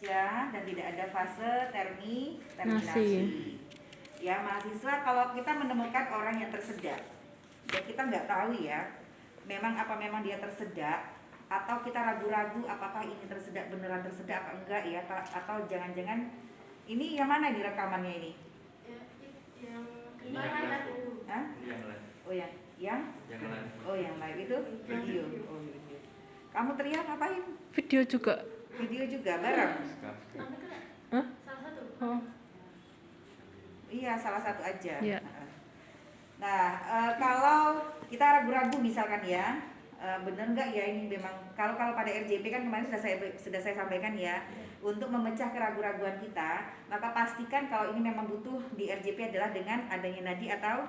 saja dan tidak ada fase terminasi. Ya, mahasiswa kalau kita menemukan orang yang tersedak, ya kita nggak tahu ya, memang dia tersedak atau kita ragu-ragu apakah ini tersedak beneran tersedak apa enggak ya, atau jangan-jangan ini yang mana di rekamannya ini? Yang kemarin itu. Hah? Oh yang live itu video. Oh video. Kamu teriak ngapain? Video juga bareng. Hah? Salah satu. Oh. Iya, salah satu aja. Ya. Nah, kalau kita ragu-ragu misalkan ya, benar nggak ya ini memang kalau pada RJP kan kemarin sudah saya sampaikan ya, untuk memecah keraguan-raguan kita, maka pastikan kalau ini memang butuh di RJP adalah dengan adanya nadi atau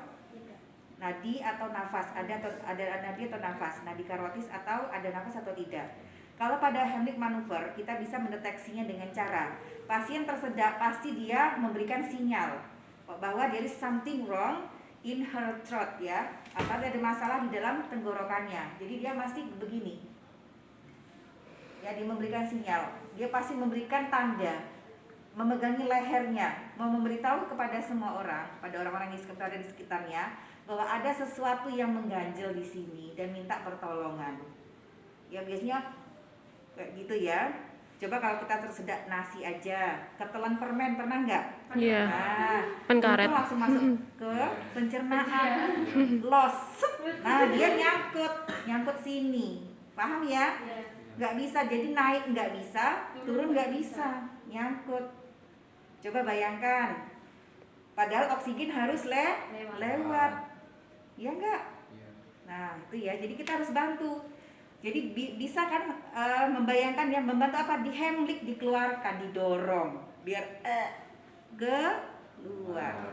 nafas, ada nadi atau nafas, nadi karotis atau ada nafas atau tidak. Kalau pada Heimlich maneuver kita bisa mendeteksinya dengan cara pasien tersedak, pasti dia memberikan sinyal bahwa there is something wrong in her throat ya, apa ada masalah di dalam tenggorokannya. Jadi dia masih begini. Ya, dia memberikan sinyal. Dia pasti memberikan tanda, memegangi lehernya, mau memberitahu kepada semua orang, pada orang-orang yang ada di sekitarnya bahwa ada sesuatu yang mengganjal di sini dan minta pertolongan. Ya biasanya kayak gitu ya. Coba kalau kita tersedak nasi aja, ketelan permen pernah nggak? Iya. Nah, Karet. itu langsung masuk ke pencernaan, los. Nah dia nyangkut sini, paham ya? Nggak bisa, jadi naik nggak bisa, turun nggak bisa, nyangkut. Coba bayangkan, padahal oksigen harus lewat, ya nggak? Nah itu ya, jadi kita harus bantu. Jadi bisa kan membayangkan yang membantu apa? Di Heimlich dikeluarkan, didorong biar keluar.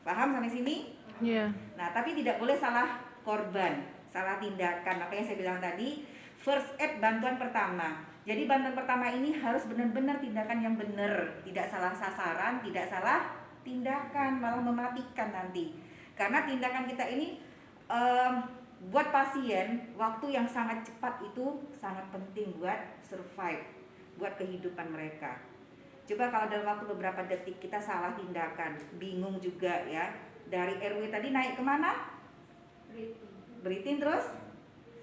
Paham sampai sini? Iya. Nah tapi tidak boleh salah korban, salah tindakan. Makanya saya bilang tadi first aid, bantuan pertama. Jadi bantuan pertama ini harus benar-benar tindakan yang benar, tidak salah sasaran, tidak salah tindakan, malah mematikan nanti. Karena tindakan kita ini buat pasien waktu yang sangat cepat itu sangat penting buat survive, buat kehidupan mereka. Coba kalau dalam waktu beberapa detik kita salah tindakan, bingung juga ya. Dari RW tadi naik kemana? Breathing terus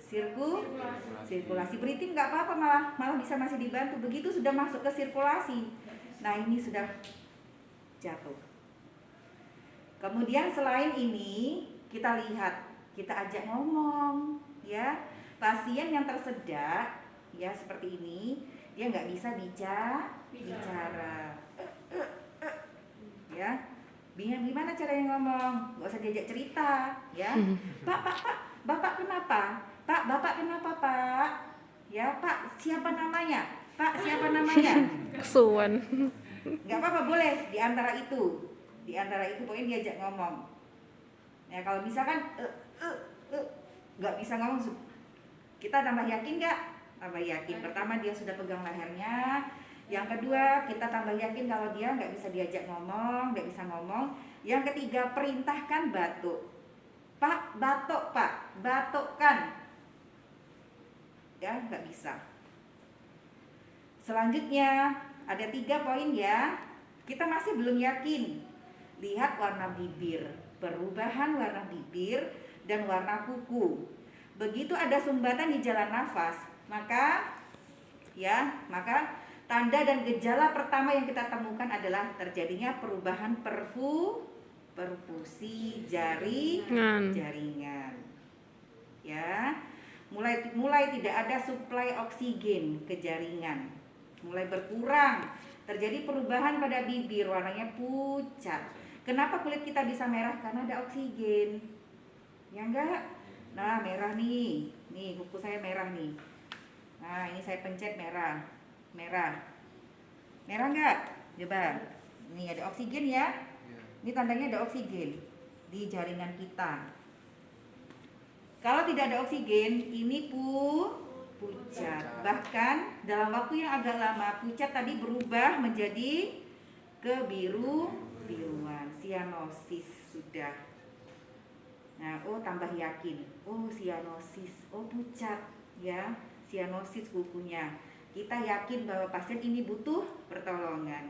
sirkulasi. Breathing nggak apa-apa, malah bisa masih dibantu. Begitu sudah masuk ke sirkulasi, nah ini sudah jatuh. Kemudian selain ini kita lihat, kita ajak ngomong ya. Pasien yang tersedak ya seperti ini, dia nggak bisa bicara ya. Gimana cara yang ngomong? Nggak usah diajak cerita ya. Bapak kenapa? Bapak kenapa Pak? Ya Pak, siapa namanya? Pak, siapa namanya? Kesuwan. Nggak apa-apa, boleh di antara itu pokoknya diajak ngomong. Ya kalau misalkan nggak bisa ngomong, kita tambah yakin nggak? Tambah yakin. Pertama dia sudah pegang lehernya. Yang kedua kita tambah yakin kalau dia nggak bisa diajak ngomong, nggak bisa ngomong. Yang ketiga perintahkan batuk. Pak, batuk Pak, batukkan. Ya nggak bisa. Selanjutnya ada 3 poin ya. Kita masih belum yakin. Lihat warna bibir, perubahan warna bibir dan warna kuku. Begitu ada sumbatan di jalan nafas, maka tanda dan gejala pertama yang kita temukan adalah terjadinya perubahan perfusi jaringan. Ya. Mulai tidak ada suplai oksigen ke jaringan. Mulai berkurang. Terjadi perubahan pada bibir, warnanya pucat. Kenapa kulit kita bisa merah? Karena ada oksigen. Ya enggak? Nah, merah nih. Nih, kuku saya merah nih. Nah, ini saya pencet merah. Merah enggak? Coba. Nih ada oksigen ya. Ini tandanya ada oksigen di jaringan kita. Kalau tidak ada oksigen, ini pucat. Bahkan dalam waktu yang agak lama, pucat tadi berubah menjadi kebiruan, sianosis sudah. Nah, tambah yakin. Sianosis. Pucat ya, sianosis kukunya. kita yakin bahwa pasien ini butuh pertolongan.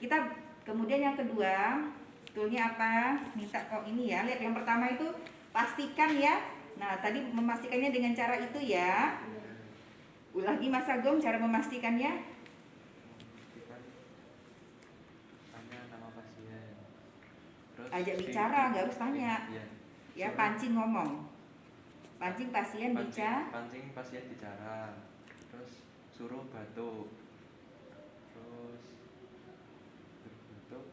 Kita kemudian yang kedua, toolnya apa? Minta kok ini ya. Lihat yang pertama itu pastikan ya. Nah, tadi memastikannya dengan cara itu ya. Ulangi Mas Agom cara memastikannya. Tanya nama pasien. Terus Ajak bicara, nggak harus tanya. Iya. Ya, pancing ngomong. Pancing pasien bicara. Pancing pasien bicara. Terus suruh batuk. Terus batuk.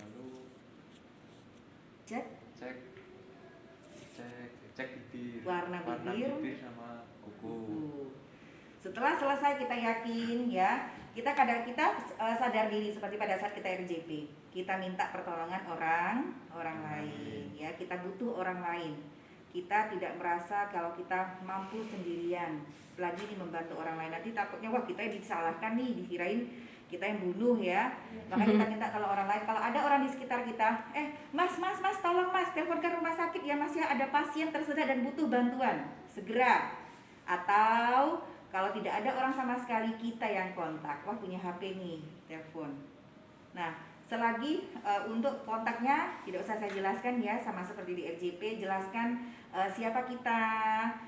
Lalu Cek cek bibir. Warna bibir. sama kuku. Setelah selesai kita yakin ya, kita sadar diri seperti pada saat kita RJP. Kita minta pertolongan orang lain ya, kita butuh orang lain. Kita tidak merasa kalau kita mampu sendirian, lagi nih membantu orang lain. Nanti takutnya wah kita disalahkan nih, dikirain kita yang bunuh ya. Maka kita minta kalau orang lain, kalau ada orang di sekitar kita, mas, tolong mas, teleponkan rumah sakit ya mas ya, ada pasien tersedak dan butuh bantuan, segera. Atau kalau tidak ada orang sama sekali, kita yang kontak. Wah punya HP nih, telepon. Nah, selagi untuk kontaknya tidak usah saya jelaskan ya, sama seperti di RJP, jelaskan siapa kita,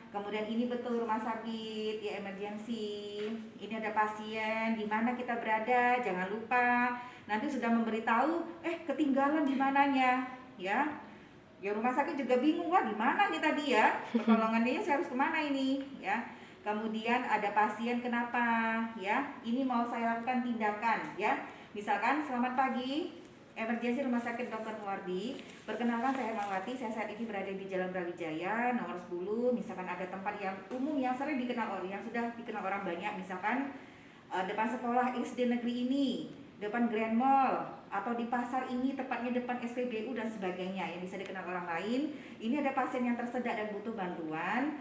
kemudian ini betul rumah sakit ya, emergency, ini ada pasien, di mana kita berada, jangan lupa. Nanti sudah memberitahu, ketinggalan di mananya ya. Ya rumah sakit juga bingung, wah di mana nih tadi ya, pertolongannya saya harus kemana ini ya. Kemudian ada pasien kenapa ya, ini mau saya lakukan tindakan ya. Misalkan selamat pagi, emergensi rumah sakit Dr. Muwardi. Perkenalkan saya Hermawati, saya saat ini berada di Jalan Brawijaya nomor 10. Misalkan ada tempat yang umum yang sering dikenal orang, yang sudah dikenal orang banyak, misalkan depan sekolah SD negeri ini, depan Grand Mall, atau di pasar ini tepatnya depan SPBU dan sebagainya yang bisa dikenal orang lain. Ini ada pasien yang tersedak dan butuh bantuan.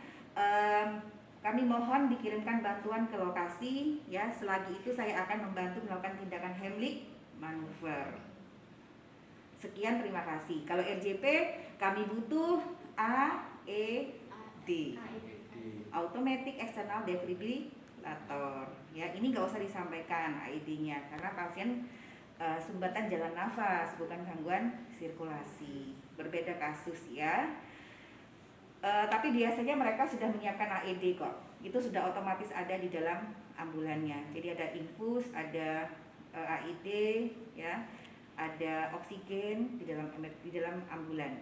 Kami mohon dikirimkan bantuan ke lokasi ya. Selagi itu saya akan membantu melakukan tindakan Heimlich manuver. Sekian, terima kasih. Kalau RJP kami butuh AED, Automatic External Defibrillator. Ya, ini nggak usah disampaikan AED-nya karena pasien sumbatan jalan nafas, bukan gangguan sirkulasi. Berbeda kasus ya. Tapi biasanya mereka sudah menyiapkan AED kok. Itu sudah otomatis ada di dalam ambulannya. Jadi ada infus, ada AED ya, ada oksigen di dalam ambulan.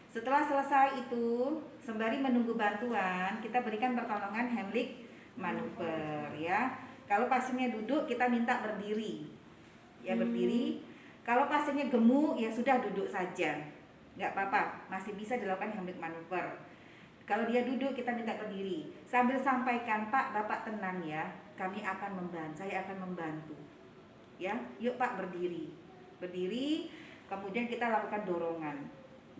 Setelah selesai itu, sembari menunggu bantuan, kita berikan pertolongan Heimlich manuver ya. Kalau pasiennya duduk, kita minta berdiri. Ya berdiri. Kalau pasiennya gemuk, ya sudah duduk saja. Nggak apa-apa, masih bisa dilakukan Heimlich manuver. Kalau dia duduk, kita minta berdiri. Sambil sampaikan, Pak, Bapak tenang ya, kami akan membantu, saya akan membantu. Ya, yuk Pak berdiri. Berdiri, kemudian kita lakukan dorongan.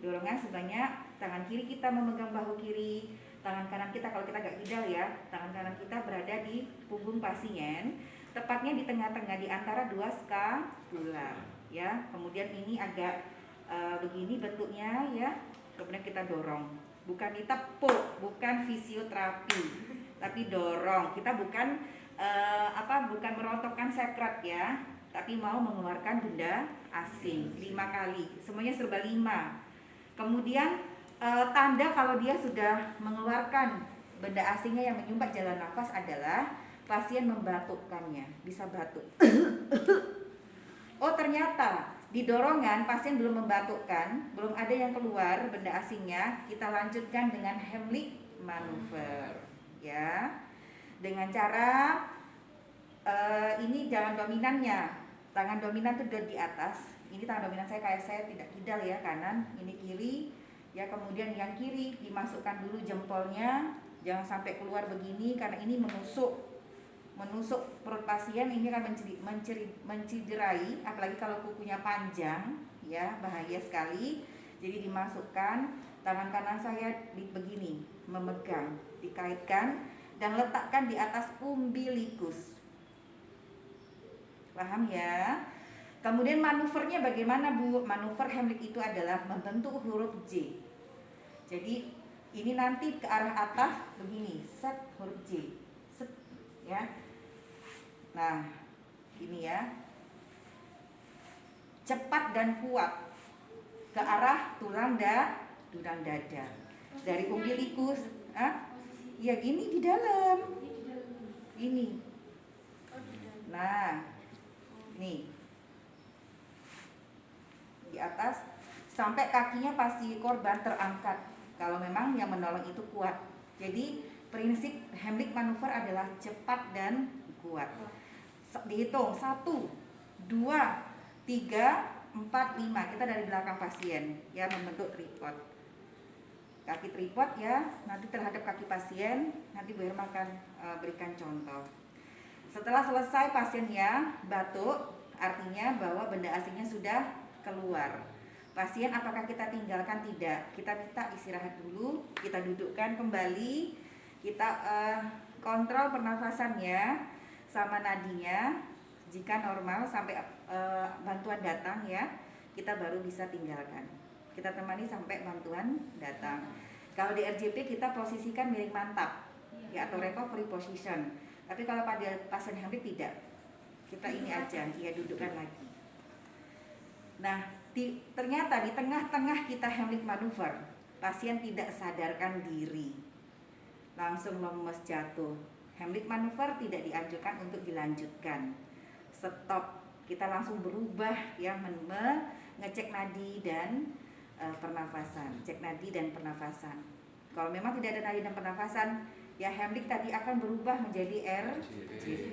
Dorongan sebanyak tangan kiri kita memegang bahu kiri, tangan kanan kita, kalau kita agak idal ya, tangan kanan kita berada di punggung pasien, tepatnya di tengah-tengah di antara dua skapula. Ya, kemudian ini agak begini bentuknya ya, kemudian kita dorong, bukan ditepuk, bukan fisioterapi, tapi dorong. Kita bukan bukan merontokkan sekret ya, tapi mau mengeluarkan benda asing 5 kali, semuanya serba 5. Kemudian tanda kalau dia sudah mengeluarkan benda asingnya yang menyumbat jalan nafas adalah pasien membatukkannya, bisa batuk. Oh ternyata di dorongan pasien belum membatukkan, belum ada yang keluar benda asingnya, kita lanjutkan dengan Heimlich manuver ya. Dengan cara ini jangan dominannya, tangan dominan itu di atas. Ini tangan dominan saya kayak saya tidak kidal ya, kanan, ini kiri ya. Kemudian yang kiri dimasukkan dulu jempolnya, jangan sampai keluar begini karena ini menusuk perut pasien, ini akan menciderai, apalagi kalau kukunya panjang ya, bahaya sekali. Jadi dimasukkan, tangan kanan saya begini memegang, dikaitkan dan letakkan di atas umbilikus. Paham ya? Kemudian manuvernya bagaimana Bu? Manuver Heimlich itu adalah membentuk huruf J. Jadi ini nanti ke arah atas begini, set huruf J, set ya. Nah, ini ya. Cepat dan kuat ke arah tulang dada. Dari umbilikus, ya gini di dalam. Ini. Nah, nih. Di atas sampai kakinya pasti korban terangkat kalau memang yang menolong itu kuat. Jadi prinsip Heimlich manuver adalah cepat dan kuat. Dihitung 1, 2, 3, 4, 5. Kita dari belakang pasien ya, membentuk tripod. Kaki tripod ya, nanti terhadap kaki pasien. Nanti Bu Herma akan berikan contoh. Setelah selesai pasiennya batuk, artinya bahwa benda asingnya sudah keluar. Pasien apakah kita tinggalkan? Tidak. Kita minta istirahat dulu, kita dudukkan kembali, kita kontrol pernafasannya sama nadinya. Jika normal sampai bantuan datang ya, kita baru bisa tinggalkan. Kita temani sampai bantuan datang. Kalau di RJP kita posisikan miring mantap ya, atau recovery position. Tapi kalau pada pasien Heimlich tidak, kita ini aja, ya dudukkan lagi. Nah, ternyata di tengah-tengah kita Heimlich manuver, pasien tidak sadarkan diri, langsung lemes jatuh. Heimlich manuver tidak dianjurkan untuk dilanjutkan. Stop, kita langsung berubah ya, ngecek nadi dan pernafasan, cek nadi dan pernafasan. Kalau memang tidak ada nadi dan pernafasan, ya Heimlich tadi akan berubah menjadi RJP.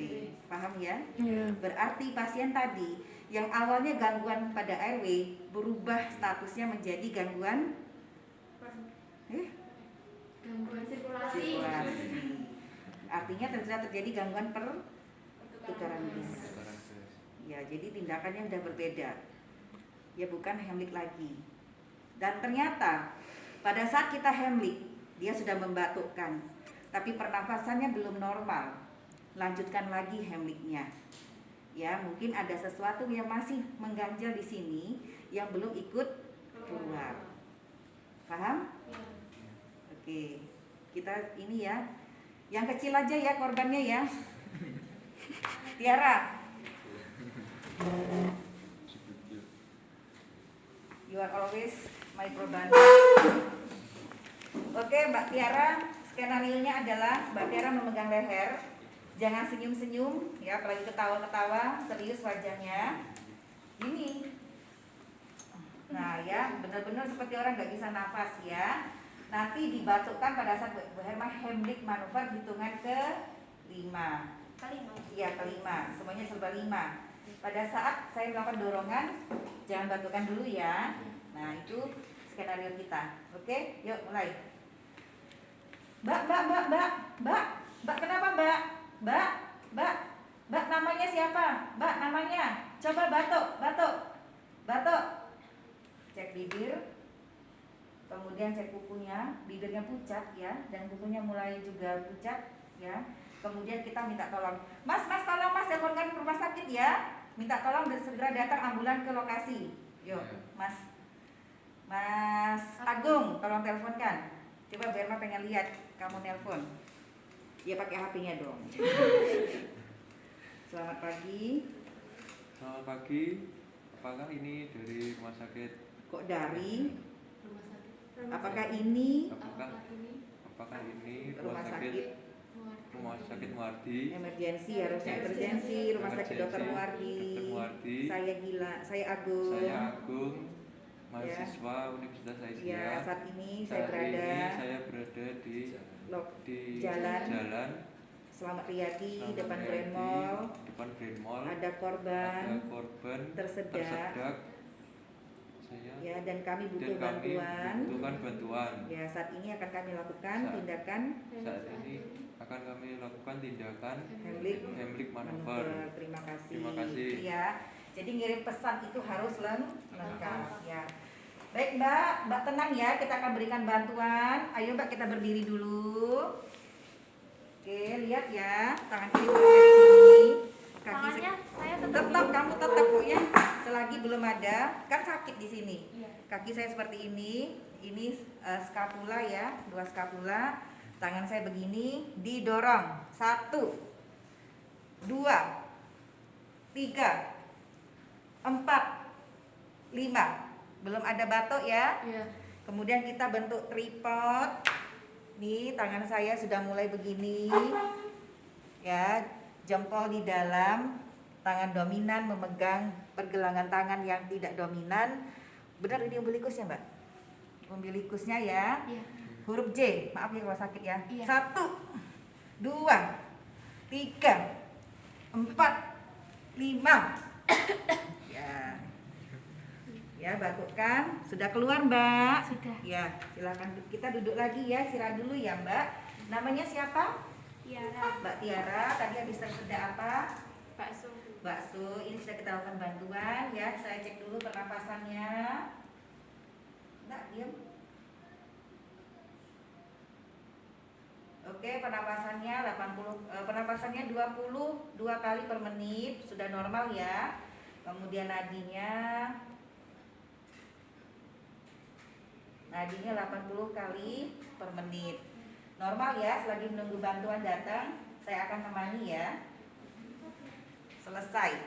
Paham ya? Iya. Berarti pasien tadi yang awalnya gangguan pada airway berubah statusnya menjadi gangguan Gangguan sirkulasi. Artinya terjadi gangguan pertukaran gas. Ya, jadi tindakannya sudah berbeda. Ya bukan Heimlich lagi. Dan ternyata pada saat kita Heimlich, dia sudah membatukkan, tapi pernafasannya belum normal. Lanjutkan lagi Heimlichnya. Ya, mungkin ada sesuatu yang masih mengganjal di sini yang belum ikut keluar. Paham? Oke. Kita ini ya. Yang kecil aja ya korbannya ya. Tiara. You are always my korban. Oke, Mbak Tiara, skenario-nya adalah Mbak Tiara memegang leher. Jangan senyum-senyum ya, apalagi ketawa-ketawa, serius wajahnya. Ini. Nah ya, benar-benar seperti orang nggak bisa nafas ya. Nanti dibatukkan pada saat Bu Herma Heimlich manuver hitungan ke-5. Iya, ke-5. Semuanya serba 5. Pada saat saya melakukan dorongan, jangan batukan dulu ya. Nah, itu skenario kita. Oke, yuk mulai. Mbak, kenapa Mbak? Mbak, namanya siapa? Mbak, namanya. Coba batuk. Cek bibir. Kemudian cek kukunya, bibirnya pucat ya, dan kukunya mulai juga pucat ya. Kemudian kita minta tolong. Mas, tolong Mas, teleponkan rumah sakit ya. Minta tolong dan segera datang ambulan ke lokasi. Yuk, Mas Agung, tolong teleponkan. Coba biar Mas pengen lihat kamu nelpon. Ya pakai HP-nya dong. Selamat pagi. Selamat pagi. Apakah ini dari rumah sakit? Kok dari? Apakah ini rumah sakit Muardi? Emergensi, harusnya emergensi, rumah sakit Dr. Muardi. Saya Agung. Mahasiswa Universitas Aisyah. Ya, saat ini saya berada di jalan Selamat Riyadi, depan Grand Mall. Ada korban tersedak. Ya, dan kami butuh bantuan. Ya, saat ini akan kami lakukan tindakan Heimlich manuver. Terima kasih. Terima kasih. Ya, jadi ngirim pesan itu harus lengkap ya. Baik Mbak tenang ya, kita akan berikan bantuan. Ayo Mbak, kita berdiri dulu. Oke, lihat ya, tangan kiri di sini. Kaki kamu tetap Bu ya. Selagi belum ada, kan sakit di sini. Kaki saya seperti ini skapula ya, 2 skapula. Tangan saya begini, didorong. 1, 2, 3, 4, 5. Belum ada batuk ya. Iya. Kemudian kita bentuk tripod. Nih, tangan saya sudah mulai begini. Ya, jempol di dalam, tangan dominan memegang pergelangan tangan yang tidak dominan. Benar ini umbilikusnya, Mbak? Umbilikusnya ya. Iya. Huruf J, maaf ya kalau sakit ya. Iya. 1, 2, 3, 4, 5. Ya. Ya, batukkan. Sudah keluar, Mbak? Sudah. Ya, silakan kita duduk lagi ya. Istirahat dulu ya, Mbak. Namanya siapa? Tiara. Mbak Tiara. Tadi habis tersedak apa? Bakso. Bakso. Ini sudah kita lakukan bantuan ya. Saya cek dulu pernafasannya. Enggak, diam. Oke, pernapasannya 22 kali per menit, sudah normal ya. Kemudian nadinya 80 kali per menit. Normal ya, selagi menunggu bantuan datang, saya akan temani ya. Selesai.